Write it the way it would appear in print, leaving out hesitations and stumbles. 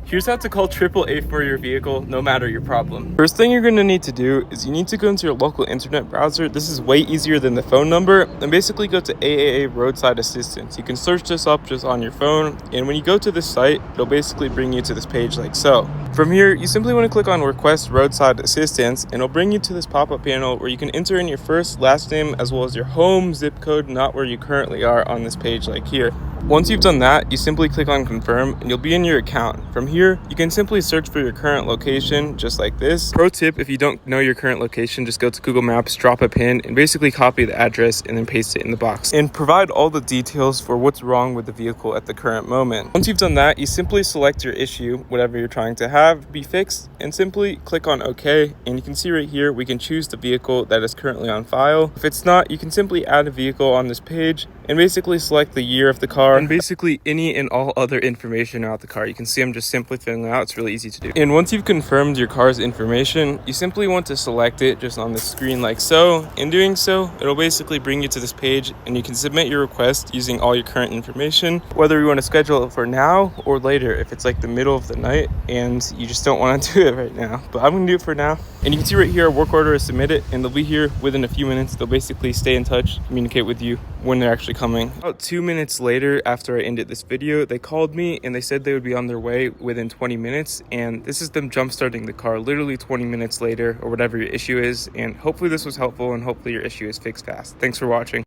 Here's how to call AAA for your vehicle, no matter your problem. First thing you're going to need to do is you need to go into your local internet browser. This is way easier than the phone number, and basically go to AAA Roadside Assistance. You can search this up just on your phone, and when you go to this site, it'll basically bring you to this page like so. From here, you simply want to click on Request Roadside Assistance, and it'll bring you to this pop-up panel where you can enter in your first, last name, as well as your home zip code, not where you currently are on this page like here. Once you've done that, you simply click on confirm and you'll be in your account. From here, you can simply search for your current location just like this. Pro tip, if you don't know your current location, just go to Google Maps, drop a pin, and basically copy the address and then paste it in the box. And provide all the details for what's wrong with the vehicle at the current moment. Once you've done that, you simply select your issue, whatever you're trying to have be fixed, and simply click on OK. And you can see right here, we can choose the vehicle that is currently on file. If it's not, you can simply add a vehicle on this page and basically select the year of the car and basically any and all other information about the car. You can see I'm just simply filling it out. It's really easy to do. And once you've confirmed your car's information, you simply want to select it just on the screen like so. In doing so, it'll basically bring you to this page and you can submit your request using all your current information, whether you want to schedule it for now or later if it's like the middle of the night and you just don't want to do it right now. But I'm going to do it for now. And you can see right here, work order is submitted and they'll be here within a few minutes. They'll basically stay in touch, communicate with you when they're actually coming. About 2 minutes later, after I ended this video, they called me and they said they would be on their way within 20 minutes. And this is them jump starting the car literally 20 minutes later or whatever your issue is. And hopefully this was helpful and hopefully your issue is fixed fast. Thanks for watching.